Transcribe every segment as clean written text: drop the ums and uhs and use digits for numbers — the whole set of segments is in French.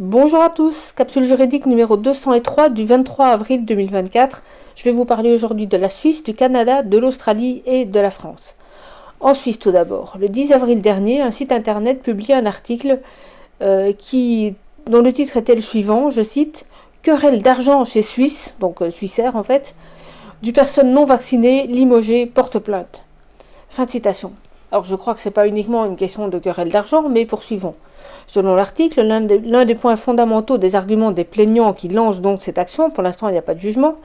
Bonjour à tous, capsule juridique numéro 203 du 23 avril 2024. Je vais vous parler aujourd'hui de la Suisse, du Canada, de l'Australie et de la France. En Suisse tout d'abord. Le 10 avril dernier, un site internet publiait un article dont le titre était le suivant, je cite « Querelle d'argent chez Suisse », donc Suissaire en fait, « du personne non vaccinée, limogée, porte plainte ». Fin de citation. Alors je crois que ce n'est pas uniquement une question de querelle d'argent, mais poursuivons. Selon l'article, l'un des points fondamentaux des arguments des plaignants qui lancent donc cette action, pour l'instant il n'y a pas de jugement,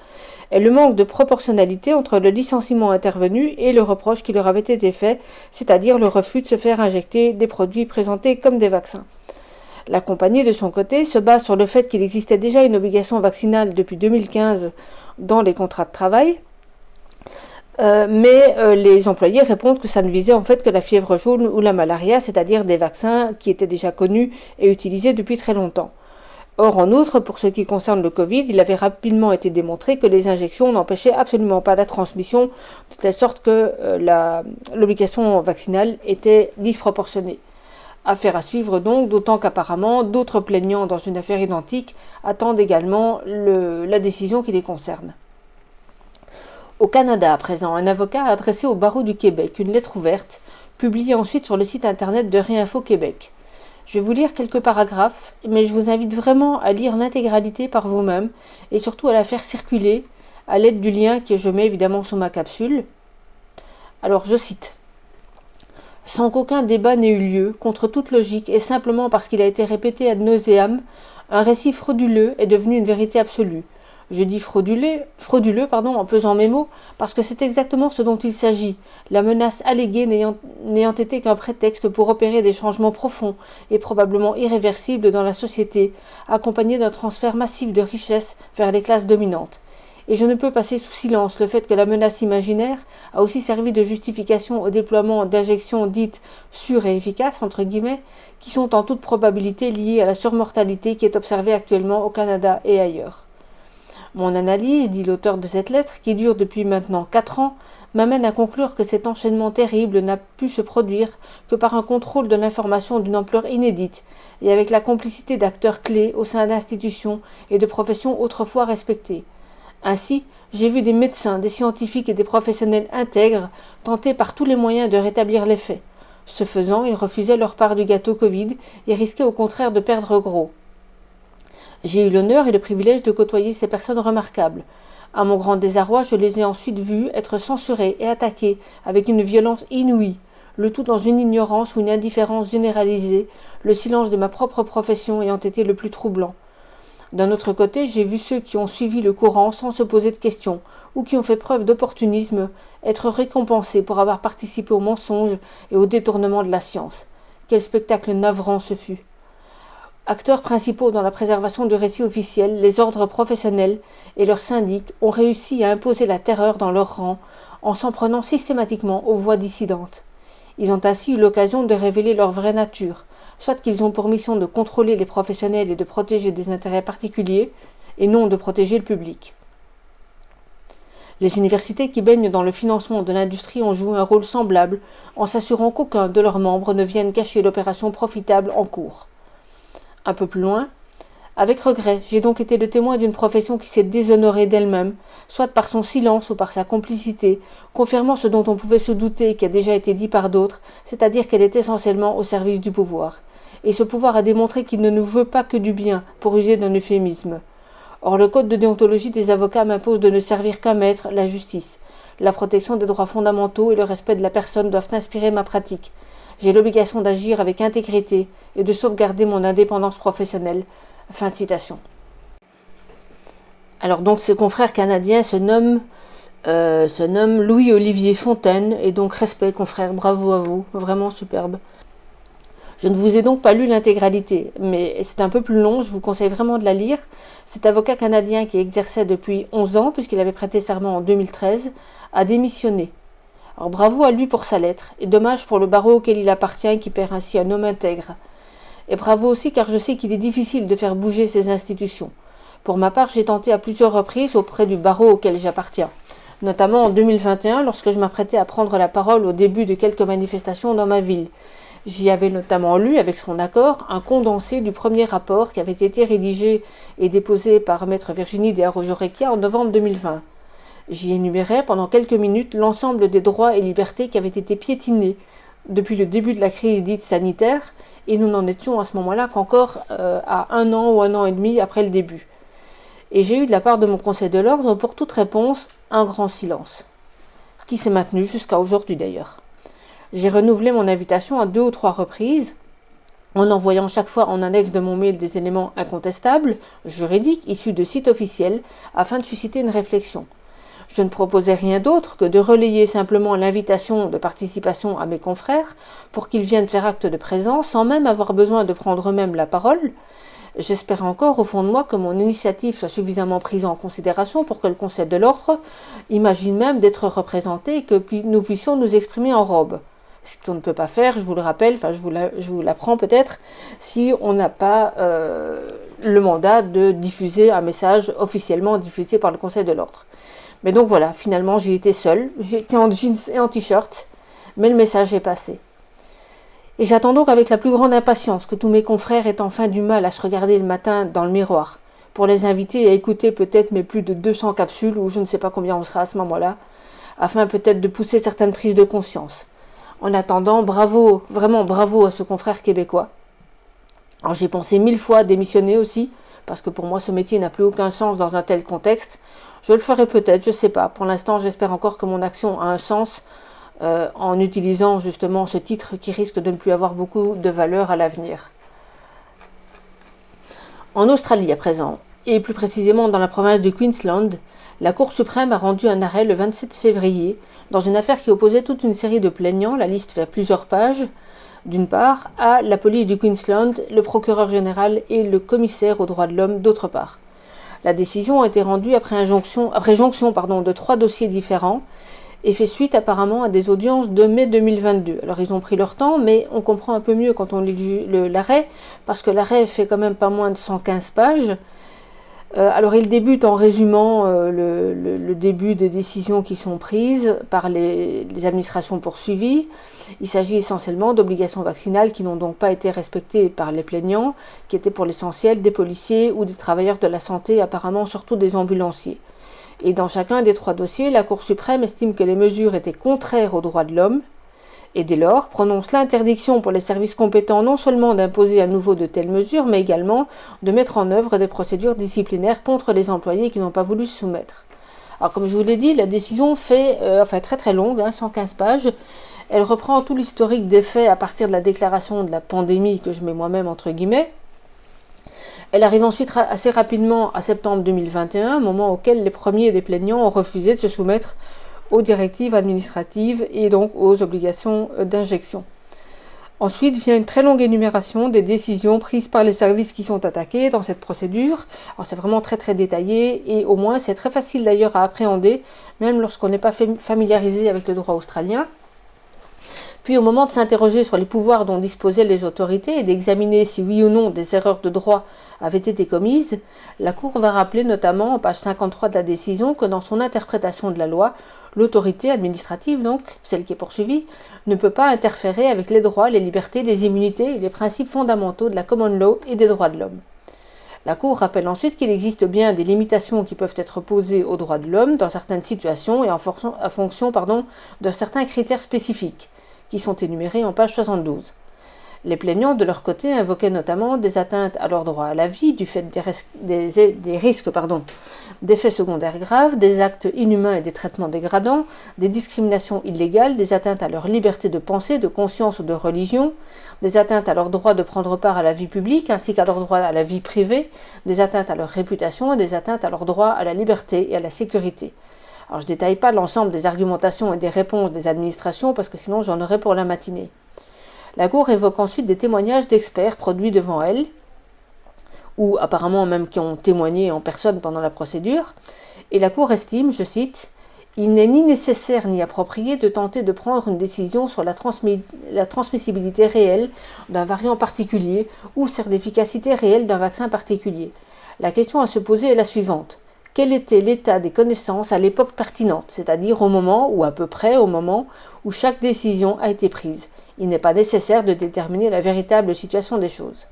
est le manque de proportionnalité entre le licenciement intervenu et le reproche qui leur avait été fait, c'est-à-dire le refus de se faire injecter des produits présentés comme des vaccins. La compagnie, de son côté, se base sur le fait qu'il existait déjà une obligation vaccinale depuis 2015 dans les contrats de travail, mais les employés répondent que ça ne visait en fait que la fièvre jaune ou la malaria, c'est-à-dire des vaccins qui étaient déjà connus et utilisés depuis très longtemps. Or, en outre, pour ce qui concerne le Covid, il avait rapidement été démontré que les injections n'empêchaient absolument pas la transmission, de telle sorte que l'obligation vaccinale était disproportionnée. Affaire à suivre donc, d'autant qu'apparemment d'autres plaignants dans une affaire identique attendent également la décision qui les concerne. Au Canada, à présent, un avocat a adressé au barreau du Québec une lettre ouverte, publiée ensuite sur le site internet de Réinfo Québec. Je vais vous lire quelques paragraphes, mais je vous invite vraiment à lire l'intégralité par vous-même et surtout à la faire circuler à l'aide du lien que je mets évidemment sous ma capsule. Alors, je cite. « Sans qu'aucun débat n'ait eu lieu, contre toute logique et simplement parce qu'il a été répété ad nauseam, un récit frauduleux est devenu une vérité absolue. Je dis frauduleux en pesant mes mots, parce que c'est exactement ce dont il s'agit, la menace alléguée n'ayant été qu'un prétexte pour opérer des changements profonds et probablement irréversibles dans la société, accompagnés d'un transfert massif de richesses vers les classes dominantes. Et je ne peux passer sous silence le fait que la menace imaginaire a aussi servi de justification au déploiement d'injections dites sûres et efficaces, entre guillemets, qui sont en toute probabilité liées à la surmortalité qui est observée actuellement au Canada et ailleurs. Mon analyse, dit l'auteur de cette lettre, qui dure depuis maintenant 4 ans, m'amène à conclure que cet enchaînement terrible n'a pu se produire que par un contrôle de l'information d'une ampleur inédite et avec la complicité d'acteurs clés au sein d'institutions et de professions autrefois respectées. Ainsi, j'ai vu des médecins, des scientifiques et des professionnels intègres tenter par tous les moyens de rétablir les faits. Ce faisant, ils refusaient leur part du gâteau Covid et risquaient au contraire de perdre gros. J'ai eu l'honneur et le privilège de côtoyer ces personnes remarquables. À mon grand désarroi, je les ai ensuite vues être censurées et attaquées avec une violence inouïe, le tout dans une ignorance ou une indifférence généralisée, le silence de ma propre profession ayant été le plus troublant. D'un autre côté, j'ai vu ceux qui ont suivi le courant sans se poser de questions, ou qui ont fait preuve d'opportunisme, être récompensés pour avoir participé au mensonge et au détournement de la science. Quel spectacle navrant ce fut! Acteurs principaux dans la préservation du récit officiel, les ordres professionnels et leurs syndics ont réussi à imposer la terreur dans leurs rangs en s'en prenant systématiquement aux voix dissidentes. Ils ont ainsi eu l'occasion de révéler leur vraie nature, soit qu'ils ont pour mission de contrôler les professionnels et de protéger des intérêts particuliers, et non de protéger le public. Les universités qui baignent dans le financement de l'industrie ont joué un rôle semblable en s'assurant qu'aucun de leurs membres ne vienne cacher l'opération profitable en cours. Un peu plus loin, avec regret, j'ai donc été le témoin d'une profession qui s'est déshonorée d'elle-même, soit par son silence ou par sa complicité, confirmant ce dont on pouvait se douter et qui a déjà été dit par d'autres, c'est-à-dire qu'elle est essentiellement au service du pouvoir. Et ce pouvoir a démontré qu'il ne nous veut pas que du bien, pour user d'un euphémisme. Or, le code de déontologie des avocats m'impose de ne servir qu'un maître, la justice. La protection des droits fondamentaux et le respect de la personne doivent inspirer ma pratique. J'ai l'obligation d'agir avec intégrité et de sauvegarder mon indépendance professionnelle. Fin de citation. Alors donc ce confrère canadien se nomme Louis-Olivier Fontaine, et donc respect confrère, bravo à vous, vraiment superbe. Je ne vous ai donc pas lu l'intégralité, mais c'est un peu plus long, je vous conseille vraiment de la lire. Cet avocat canadien qui exerçait depuis 11 ans, puisqu'il avait prêté serment en 2013, a démissionné. Alors bravo à lui pour sa lettre, et dommage pour le barreau auquel il appartient qui perd ainsi un homme intègre. Et bravo aussi car je sais qu'il est difficile de faire bouger ces institutions. Pour ma part, j'ai tenté à plusieurs reprises auprès du barreau auquel j'appartiens, notamment en 2021 lorsque je m'apprêtais à prendre la parole au début de quelques manifestations dans ma ville. J'y avais notamment lu, avec son accord, un condensé du premier rapport qui avait été rédigé et déposé par maître Virginie de Arrojo-Recchia en novembre 2020. J'y énumérais pendant quelques minutes l'ensemble des droits et libertés qui avaient été piétinés depuis le début de la crise dite sanitaire, et nous n'en étions à ce moment-là qu'encore à 1 an ou 1 an et demi après le début. Et j'ai eu de la part de mon conseil de l'ordre, pour toute réponse, un grand silence, qui s'est maintenu jusqu'à aujourd'hui d'ailleurs. J'ai renouvelé mon invitation à 2 ou 3 reprises, en envoyant chaque fois en annexe de mon mail des éléments incontestables, juridiques, issus de sites officiels, afin de susciter une réflexion. Je ne proposais rien d'autre que de relayer simplement l'invitation de participation à mes confrères pour qu'ils viennent faire acte de présence sans même avoir besoin de prendre eux-mêmes la parole. J'espère encore au fond de moi que mon initiative soit suffisamment prise en considération pour que le Conseil de l'ordre imagine même d'être représenté et que nous puissions nous exprimer en robe. Ce qu'on ne peut pas faire, je vous le rappelle, je vous l'apprends peut-être, si on n'a pas le mandat de diffuser un message officiellement diffusé par le Conseil de l'ordre. Mais donc voilà, finalement j'ai été seule, j'ai été en jeans et en t-shirt, mais le message est passé. Et j'attends donc avec la plus grande impatience que tous mes confrères aient enfin du mal à se regarder le matin dans le miroir, pour les inviter à écouter peut-être mes plus de 200 capsules, ou je ne sais pas combien on sera à ce moment-là, afin peut-être de pousser certaines prises de conscience. En attendant, bravo, vraiment bravo à ce confrère québécois. Alors j'ai pensé 1000 fois à démissionner aussi, parce que pour moi ce métier n'a plus aucun sens dans un tel contexte. Je le ferai peut-être, je ne sais pas. Pour l'instant, j'espère encore que mon action a un sens en utilisant justement ce titre qui risque de ne plus avoir beaucoup de valeur à l'avenir. En Australie à présent, et plus précisément dans la province de Queensland, la Cour suprême a rendu un arrêt le 27 février dans une affaire qui opposait toute une série de plaignants, la liste fait plusieurs pages, d'une part, à la police du Queensland, le procureur général et le commissaire aux droits de l'homme d'autre part. La décision a été rendue après jonction de 3 dossiers différents et fait suite apparemment à des audiences de mai 2022. Alors ils ont pris leur temps, mais on comprend un peu mieux quand on lit l'arrêt, parce que l'arrêt fait quand même pas moins de 115 pages. Alors il débute en résumant le début des décisions qui sont prises par les administrations poursuivies. Il s'agit essentiellement d'obligations vaccinales qui n'ont donc pas été respectées par les plaignants, qui étaient pour l'essentiel des policiers ou des travailleurs de la santé, apparemment surtout des ambulanciers. Et dans chacun des 3 dossiers, la Cour suprême estime que les mesures étaient contraires aux droits de l'homme, et dès lors prononce l'interdiction pour les services compétents non seulement d'imposer à nouveau de telles mesures, mais également de mettre en œuvre des procédures disciplinaires contre les employés qui n'ont pas voulu se soumettre. Alors comme je vous l'ai dit, la décision fait très très longue, 115 pages. Elle reprend tout l'historique des faits à partir de la déclaration de la pandémie que je mets moi-même entre guillemets. Elle arrive ensuite assez rapidement à septembre 2021, moment auquel les premiers des plaignants ont refusé de se soumettre aux directives administratives et donc aux obligations d'injection. Ensuite vient une très longue énumération des décisions prises par les services qui sont attaqués dans cette procédure. Alors c'est vraiment très très détaillé et au moins c'est très facile d'ailleurs à appréhender, même lorsqu'on n'est pas familiarisé avec le droit australien. Puis au moment de s'interroger sur les pouvoirs dont disposaient les autorités et d'examiner si oui ou non des erreurs de droit avaient été commises, la Cour va rappeler notamment en page 53 de la décision que dans son interprétation de la loi, l'autorité administrative, donc celle qui est poursuivie, ne peut pas interférer avec les droits, les libertés, les immunités et les principes fondamentaux de la common law et des droits de l'homme. La Cour rappelle ensuite qu'il existe bien des limitations qui peuvent être posées aux droits de l'homme dans certaines situations et en fonction de certains critères spécifiques, qui sont énumérés en page 72. Les plaignants, de leur côté, invoquaient notamment des atteintes à leur droit à la vie, du fait des risques d'effets secondaires graves, des actes inhumains et des traitements dégradants, des discriminations illégales, des atteintes à leur liberté de pensée, de conscience ou de religion, des atteintes à leur droit de prendre part à la vie publique, ainsi qu'à leur droit à la vie privée, des atteintes à leur réputation et des atteintes à leur droit à la liberté et à la sécurité. Alors je ne détaille pas l'ensemble des argumentations et des réponses des administrations parce que sinon j'en aurais pour la matinée. La Cour évoque ensuite des témoignages d'experts produits devant elle, ou apparemment même qui ont témoigné en personne pendant la procédure, et la Cour estime, je cite, « Il n'est ni nécessaire ni approprié de tenter de prendre une décision sur la transmissibilité réelle d'un variant particulier ou sur l'efficacité réelle d'un vaccin particulier. La question à se poser est la suivante. Quel était l'état des connaissances à l'époque pertinente, c'est-à-dire au moment, ou à peu près au moment, où chaque décision a été prise, Il n'est pas nécessaire de déterminer la véritable situation des choses.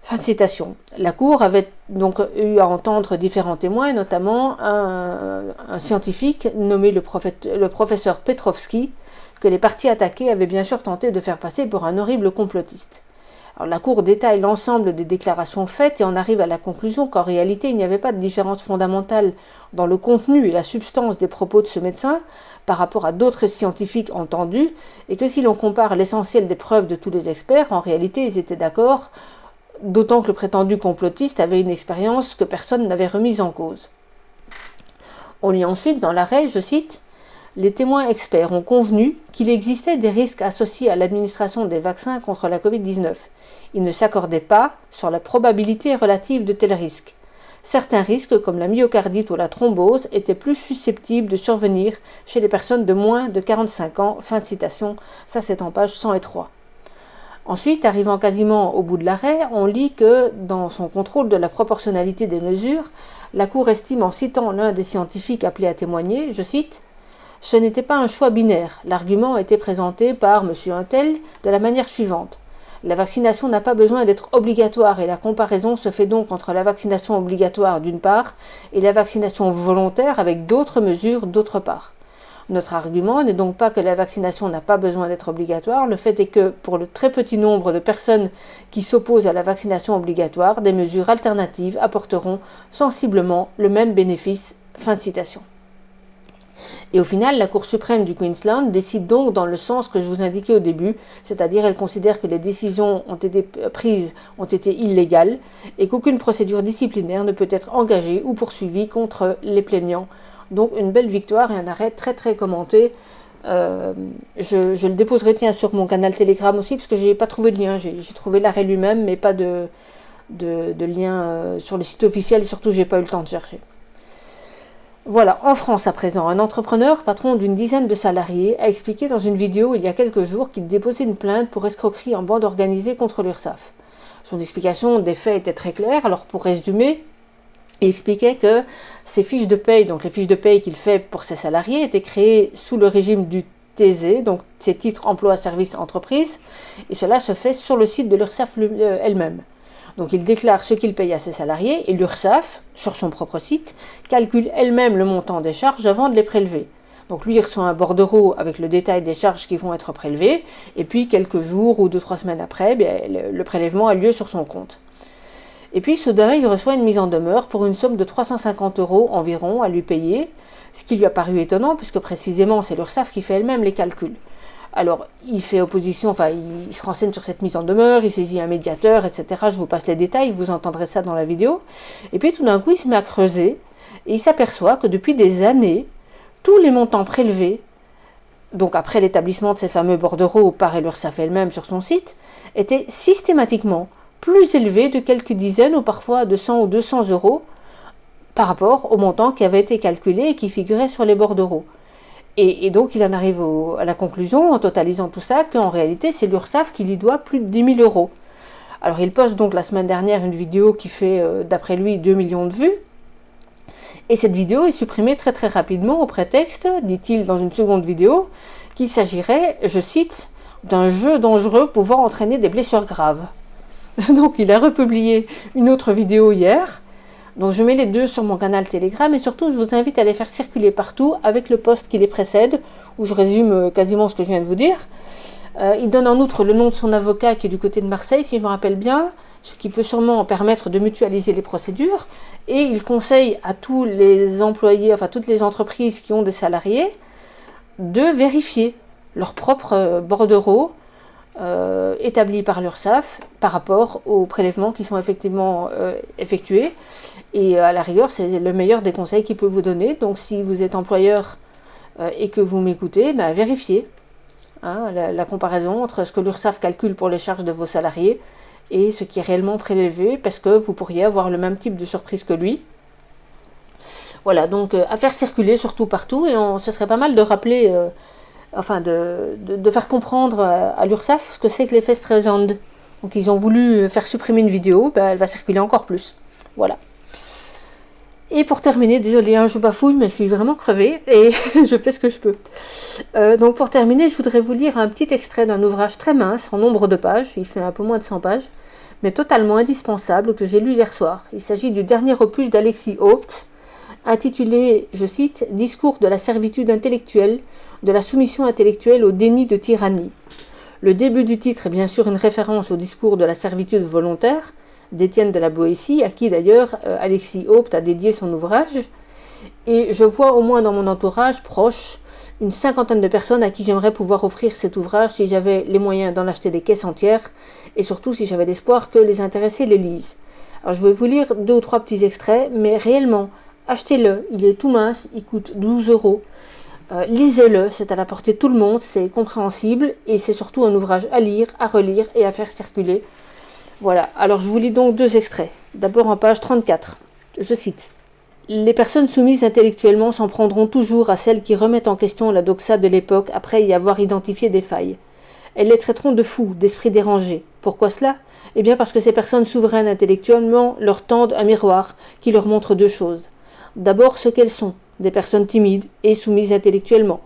Fin de citation. La Cour avait donc eu à entendre différents témoins, notamment un scientifique nommé le professeur Petrovski, que les parties attaquées avaient bien sûr tenté de faire passer pour un horrible complotiste. Alors, la Cour détaille l'ensemble des déclarations faites et en arrive à la conclusion qu'en réalité il n'y avait pas de différence fondamentale dans le contenu et la substance des propos de ce médecin par rapport à d'autres scientifiques entendus, et que si l'on compare l'essentiel des preuves de tous les experts, en réalité ils étaient d'accord, d'autant que le prétendu complotiste avait une expérience que personne n'avait remise en cause. On lit ensuite dans l'arrêt, je cite, « Les témoins experts ont convenu qu'il existait des risques associés à l'administration des vaccins contre la Covid-19. Ils ne s'accordaient pas sur la probabilité relative de tels risques. Certains risques, comme la myocardite ou la thrombose, étaient plus susceptibles de survenir chez les personnes de moins de 45 ans. » Fin de citation, ça c'est en page 103. Ensuite, arrivant quasiment au bout de l'arrêt, on lit que, dans son contrôle de la proportionnalité des mesures, la Cour estime en citant l'un des scientifiques appelés à témoigner, je cite, « Ce n'était pas un choix binaire. L'argument a été présenté par M. Untel de la manière suivante. La vaccination n'a pas besoin d'être obligatoire et la comparaison se fait donc entre la vaccination obligatoire d'une part et la vaccination volontaire avec d'autres mesures d'autre part. Notre argument n'est donc pas que la vaccination n'a pas besoin d'être obligatoire, le fait est que, pour le très petit nombre de personnes qui s'opposent à la vaccination obligatoire, des mesures alternatives apporteront sensiblement le même bénéfice. » Fin de citation. Et au final, la Cour suprême du Queensland décide donc dans le sens que je vous indiquais au début, c'est-à-dire elle considère que les décisions prises ont été illégales et qu'aucune procédure disciplinaire ne peut être engagée ou poursuivie contre les plaignants. Donc une belle victoire et un arrêt très très commenté. Je le déposerai sur mon canal Telegram aussi parce que j'ai pas trouvé de lien. J'ai trouvé l'arrêt lui-même mais pas de lien sur le site officiel et surtout j'ai pas eu le temps de chercher. Voilà, en France à présent, un entrepreneur, patron d'une dizaine de salariés, a expliqué dans une vidéo il y a quelques jours qu'il déposait une plainte pour escroquerie en bande organisée contre l'URSSAF. Son explication des faits était très claire, alors pour résumer, il expliquait que ses fiches de paye, donc les fiches de paye qu'il fait pour ses salariés, étaient créées sous le régime du TZ, donc ses titres emploi service entreprise, et cela se fait sur le site de l'URSSAF elle-même. Donc il déclare ce qu'il paye à ses salariés et l'URSSAF, sur son propre site, calcule elle-même le montant des charges avant de les prélever. Donc lui il reçoit un bordereau avec le détail des charges qui vont être prélevées et puis quelques jours ou 2-3 semaines après, le prélèvement a lieu sur son compte. Et puis soudain il reçoit une mise en demeure pour une somme de 350 € environ à lui payer, ce qui lui a paru étonnant puisque précisément c'est l'URSSAF qui fait elle-même les calculs. Alors, il fait opposition, il se renseigne sur cette mise en demeure, il saisit un médiateur, etc. Je vous passe les détails, vous entendrez ça dans la vidéo. Et puis tout d'un coup, il se met à creuser et il s'aperçoit que depuis des années, tous les montants prélevés, donc après l'établissement de ces fameux bordereaux par l'URSSAF elle-même sur son site, étaient systématiquement plus élevés de quelques dizaines ou parfois de 100 ou 200 € par rapport au montant qui avait été calculé et qui figurait sur les bordereaux. Et donc, il en arrive à la conclusion, en totalisant tout ça, qu'en réalité, c'est l'URSSAF qui lui doit plus de 10 000 €. Alors, il poste donc la semaine dernière une vidéo qui fait, d'après lui, 2 millions de vues. Et cette vidéo est supprimée très très rapidement au prétexte, dit-il dans une seconde vidéo, qu'il s'agirait, je cite, d'un jeu dangereux pouvant entraîner des blessures graves. Donc, il a republié une autre vidéo hier. Donc je mets les deux sur mon canal Telegram et surtout je vous invite à les faire circuler partout avec le post qui les précède, où je résume quasiment ce que je viens de vous dire. Il donne en outre le nom de son avocat qui est du côté de Marseille, si je me rappelle bien, ce qui peut sûrement permettre de mutualiser les procédures. Et il conseille à tous les employés, toutes les entreprises qui ont des salariés, de vérifier leur propre bordereau établis par l'URSSAF par rapport aux prélèvements qui sont effectivement effectués. Et à la rigueur, c'est le meilleur des conseils qu'il peut vous donner. Donc si vous êtes employeur et que vous m'écoutez, vérifiez la comparaison entre ce que l'URSSAF calcule pour les charges de vos salariés et ce qui est réellement prélevé, parce que vous pourriez avoir le même type de surprise que lui. Voilà, donc à faire circuler surtout partout, et ce serait pas mal de rappeler... de faire comprendre à l'URSSAF ce que c'est que l'effet Streisand. Donc ils ont voulu faire supprimer une vidéo, elle va circuler encore plus. Voilà. Et pour terminer, désolée, hein, je bafouille, mais je suis vraiment crevée et je fais ce que je peux. Donc pour terminer, je voudrais vous lire un petit extrait d'un ouvrage très mince, en nombre de pages, il fait un peu moins de 100 pages, mais totalement indispensable, que j'ai lu hier soir. Il s'agit du dernier opus d'Alexis Haupt, intitulé, je cite, « Discours de la servitude intellectuelle, de la soumission intellectuelle au déni de tyrannie ». Le début du titre est bien sûr une référence au discours de la servitude volontaire d'Étienne de la Boétie, à qui d'ailleurs Alexis Haupt a dédié son ouvrage. Et je vois au moins dans mon entourage proche une 50aine de personnes à qui j'aimerais pouvoir offrir cet ouvrage si j'avais les moyens d'en acheter des caisses entières et surtout si j'avais l'espoir que les intéressés le lisent. Alors je vais vous lire 2 ou 3 petits extraits, mais réellement, achetez-le, il est tout mince, il coûte 12 €. Lisez-le, c'est à la portée de tout le monde, c'est compréhensible et c'est surtout un ouvrage à lire, à relire et à faire circuler. Voilà, alors je vous lis donc 2 extraits. D'abord en page 34, je cite. « Les personnes soumises intellectuellement s'en prendront toujours à celles qui remettent en question la doxa de l'époque après y avoir identifié des failles. Elles les traiteront de fous, d'esprits dérangés. Pourquoi cela ? Eh bien parce que ces personnes souveraines intellectuellement leur tendent un miroir qui leur montre 2 choses. D'abord ce qu'elles sont, des personnes timides et soumises intellectuellement.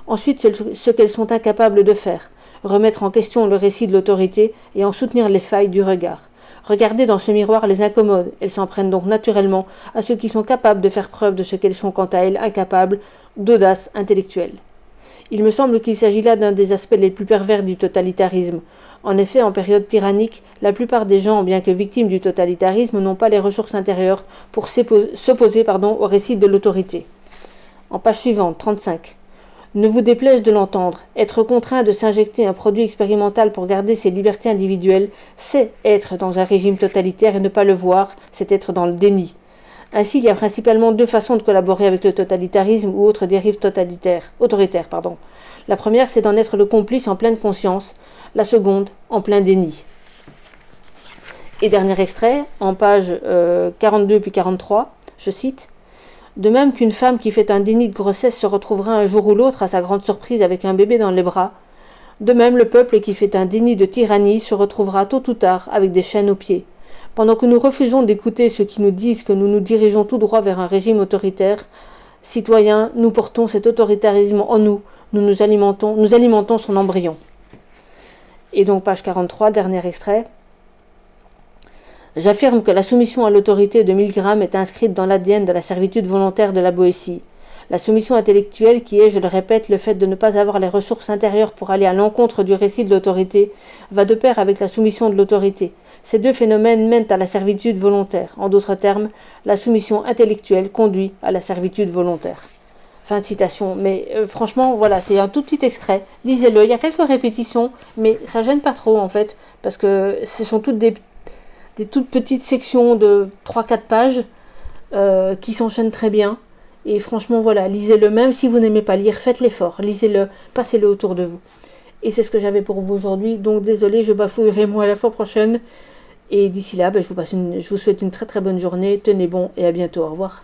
Ensuite ce qu'elles sont incapables de faire, remettre en question le récit de l'autorité et en soutenir les failles du regard. Regarder dans ce miroir les incommode, elles s'en prennent donc naturellement à ceux qui sont capables de faire preuve de ce qu'elles sont quant à elles incapables d'audace intellectuelle. Il me semble qu'il s'agit là d'un des aspects les plus pervers du totalitarisme. En effet, en période tyrannique, la plupart des gens, bien que victimes du totalitarisme, n'ont pas les ressources intérieures pour s'opposer au récit de l'autorité. En page suivante, 35. Ne vous déplaise de l'entendre. Être contraint de s'injecter un produit expérimental pour garder ses libertés individuelles, c'est être dans un régime totalitaire et ne pas le voir, c'est être dans le déni. Ainsi, il y a principalement 2 façons de collaborer avec le totalitarisme ou autres dérives autoritaires. La première, c'est d'en être le complice en pleine conscience. La seconde, en plein déni. Et dernier extrait, en page 42 puis 43, je cite. De même qu'une femme qui fait un déni de grossesse se retrouvera un jour ou l'autre à sa grande surprise avec un bébé dans les bras, de même le peuple qui fait un déni de tyrannie se retrouvera tôt ou tard avec des chaînes aux pieds. Pendant que nous refusons d'écouter ceux qui nous disent que nous nous dirigeons tout droit vers un régime autoritaire, citoyens, nous portons cet autoritarisme en nous, nous alimentons son embryon. Et donc page 43, dernier extrait. J'affirme que la soumission à l'autorité de Milgram est inscrite dans l'ADN de la servitude volontaire de la Boétie. La soumission intellectuelle qui est, je le répète, le fait de ne pas avoir les ressources intérieures pour aller à l'encontre du récit de l'autorité, va de pair avec la soumission de l'autorité. Ces 2 phénomènes mènent à la servitude volontaire. En d'autres termes, la soumission intellectuelle conduit à la servitude volontaire. » Fin de citation. Mais franchement, voilà, c'est un tout petit extrait. Lisez-le. Il y a quelques répétitions, mais ça gêne pas trop en fait, parce que ce sont toutes des toutes petites sections de 3-4 pages qui s'enchaînent très bien. Et franchement, voilà, lisez-le. Même si vous n'aimez pas lire, faites l'effort. Lisez-le, passez-le autour de vous. Et c'est ce que j'avais pour vous aujourd'hui. Donc désolé, je bafouillerai moi la fois prochaine. Et d'ici là, je vous souhaite une très très bonne journée. Tenez bon et à bientôt. Au revoir.